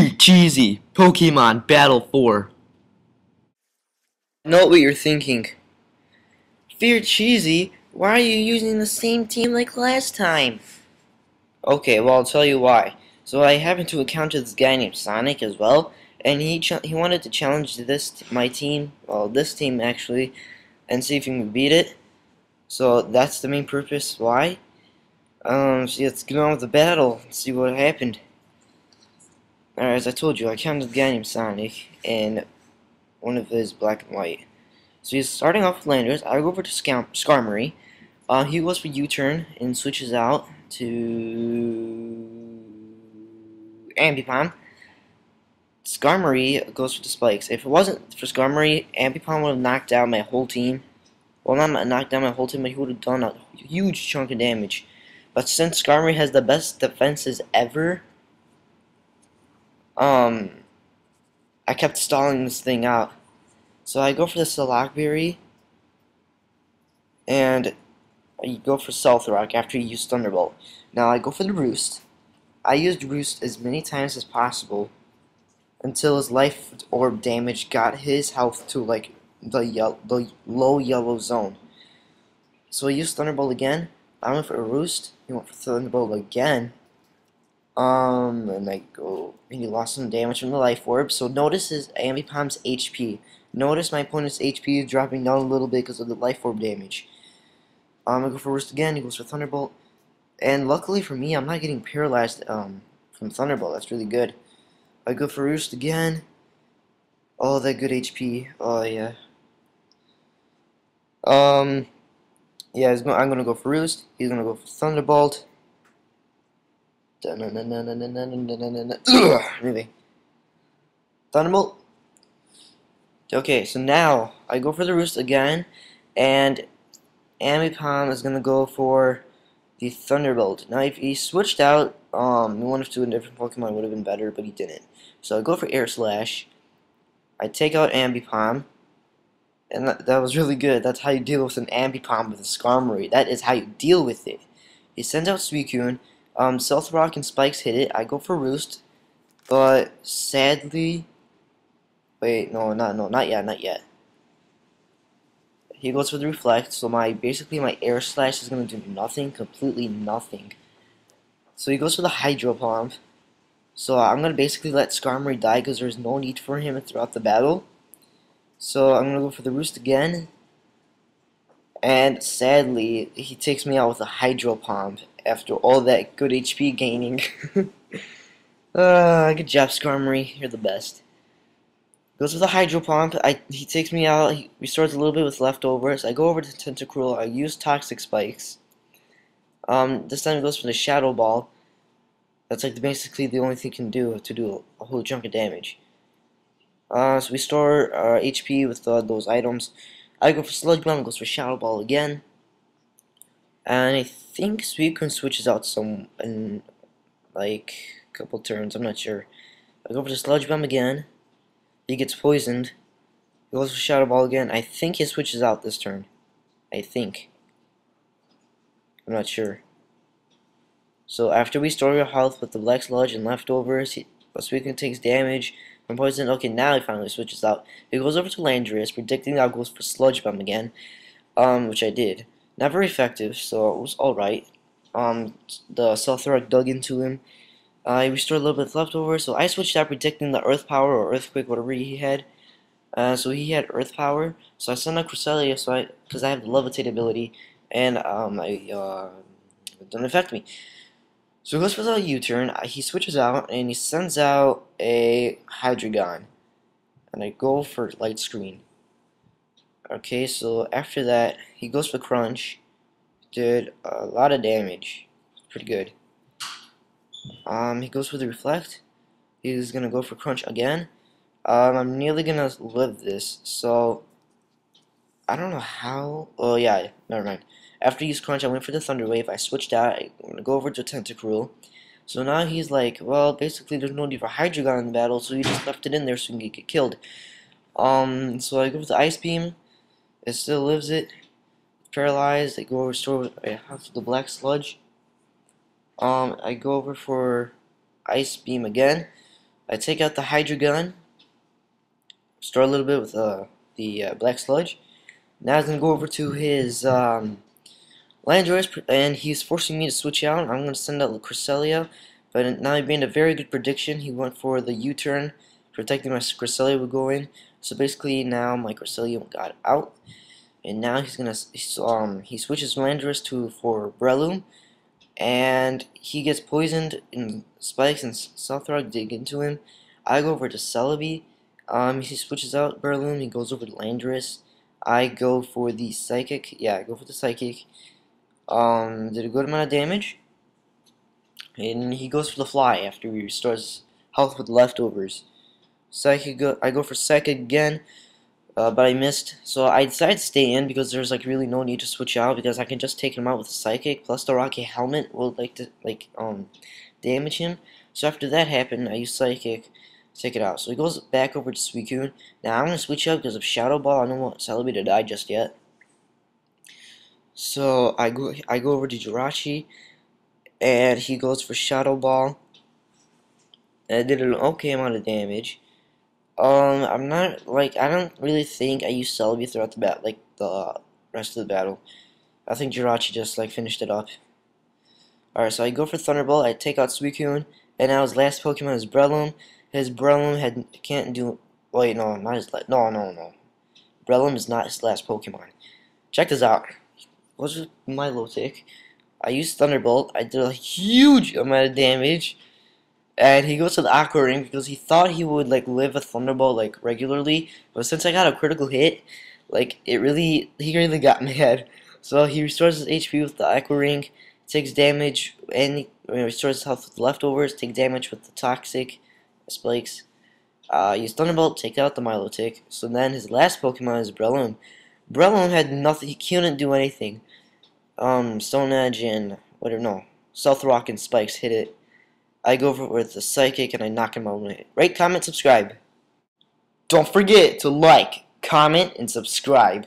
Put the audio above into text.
Free Cheesy Pokemon Battle 4. I know what you're thinking. Fear Cheesy, why are you using the same team like last time? Okay, well I'll tell you why. So I happened to encounter this guy named Sonic as well, and he wanted to challenge my team, well this team actually, and see if he can beat it. So that's the main purpose why. So let's get on with the battle and see what happened. Alright, as I told you, I encountered a guy named Sonic and one of his black and white. So he's starting off with Landers. I go over to Skarmory. He goes for U-turn and switches out to Ambipom. Skarmory goes for the spikes. If it wasn't for Skarmory, Ambipom would have knocked out my whole team. Well, not knocked down my whole team, but he would have done a huge chunk of damage. But since Skarmory has the best defenses ever, I kept stalling this thing out. So I go for the Salakberry, and you go for Stealth Rock after you use Thunderbolt. Now I go for the Roost. I used Roost as many times as possible until his life orb damage got his health to like the low yellow zone. So I used Thunderbolt again. I went for a Roost. He went for Thunderbolt again. And he lost some damage from the life orb. So notice his Ambipom's HP. Notice my opponent's HP is dropping down a little bit because of the life orb damage. I go for Roost again. He goes for Thunderbolt. And luckily for me, I'm not getting paralyzed from Thunderbolt. That's really good. I go for Roost again. Oh, that good HP. Oh, yeah. Yeah, I'm gonna go for Roost. He's gonna go for Thunderbolt. Maybe. Thunderbolt. Okay, so now I go for the Roost again, and Ambipom is gonna go for the Thunderbolt. Now, if he switched out, one of two different Pokemon would have been better, but he didn't. So I go for Air Slash. I take out Ambipom, and that was really good. That's how you deal with an Ambipom with a Skarmory. That is how you deal with it. He sends out Suicune. Stealth Rock and Spikes hit it. I go for Roost, but sadly, wait, not yet. He goes for the Reflect, so basically my Air Slash is gonna do nothing, completely nothing. So he goes for the Hydro Pump. So I'm gonna basically let Skarmory die because there's no need for him throughout the battle. So I'm gonna go for the Roost again. And sadly, he takes me out with a Hydro Pump after all that good HP gaining. Good job, Skarmory. You're the best. Goes with a Hydro Pump. He takes me out. He restores a little bit with leftovers. I go over to Tentacruel. I use Toxic Spikes. This time he goes for the Shadow Ball. That's like basically the only thing he can do to do a whole chunk of damage. So we store our HP with those items. I go for Sludge Bomb, goes for Shadow Ball again. And I think Suicune switches out in like a couple turns, I'm not sure. I go for the Sludge Bomb again. He gets poisoned. He goes for Shadow Ball again. I think he switches out this turn. I think. I'm not sure. So after we store your health with the Black Sludge and leftovers, Suicune takes damage from poison. Okay, now he finally switches out. He goes over to Landorus, predicting that goes for Sludge Bomb again, which I did. Not very effective, so it was alright. The Stealth Rock dug into him. He restored a little bit of leftovers, so I switched out predicting the Earth Power or Earthquake, whatever he had. So he had Earth Power, so I sent out Cresselia because I have the Levitate ability, and it didn't affect me. So he goes for the U-turn. He switches out and he sends out a Hydreigon, and I go for Light Screen. Okay, so after that he goes for Crunch. Did a lot of damage. Pretty good. He goes for the Reflect. He's gonna go for Crunch again. I'm nearly gonna live this, so I don't know how. Oh yeah, never mind. After he used Crunch, I went for the Thunder Wave. I switched out. I'm gonna go over to Tentacruel. So now he's like, well, basically there's no need for Hydreigon in the battle, so he just left it in there so he can get killed. So I go with the Ice Beam. It still lives it. Paralyzed. I go restore the Black Sludge. I go over for Ice Beam again. I take out the Hydro Gun, store a little bit with the Black Sludge. Now he's going to go over to his Landorus, and he's forcing me to switch out. I'm going to send out Cresselia, but now he made a very good prediction. He went for the U-turn, protecting my Cresselia would go in. So basically now my Cresselia got out, and now he switches Landorus for Breloom, and he gets poisoned, and Spikes and Solrock dig into him. I go over to Celebi. He switches out Breloom. He goes over to Landorus. I go for the Psychic. Yeah, I go for the Psychic. Did a good amount of damage. And he goes for the Fly after he restores health with leftovers. I go for Psychic again, but I missed. So I decided to stay in because there's like really no need to switch out because I can just take him out with a Psychic. Plus the Rocky Helmet will damage him. So after that happened, I used Psychic to take it out. So he goes back over to Suicune. Now I'm gonna switch out because of Shadow Ball. I don't want Celebi to die just yet. So I go over to Jirachi, and he goes for Shadow Ball. And I did an okay amount of damage. I don't really think I used Celebi throughout the rest of the battle. I think Jirachi just finished it up. Alright, so I go for Thunderbolt. I take out Suicune, and now his last Pokemon is Breloom. His Breloom can't do. Wait, no, not his last. No. Breloom is not his last Pokemon. Check this out. What's with Milotic? I used Thunderbolt. I did a huge amount of damage, and he goes to the Aqua Ring because he thought he would live a Thunderbolt regularly. But since I got a critical hit, he really got mad. So he restores his HP with the Aqua Ring, takes damage, and he restores his health with leftovers. Take damage with the Toxic Spikes. Use Thunderbolt, take out the Milotic. So then his last Pokemon is Breloom. Breloom had nothing. He couldn't do anything. Stone Edge and Stealth Rock and Spikes hit it. I go for it with the Psychic and I knock him out. Rate, comment, subscribe. Don't forget to like, comment, and subscribe.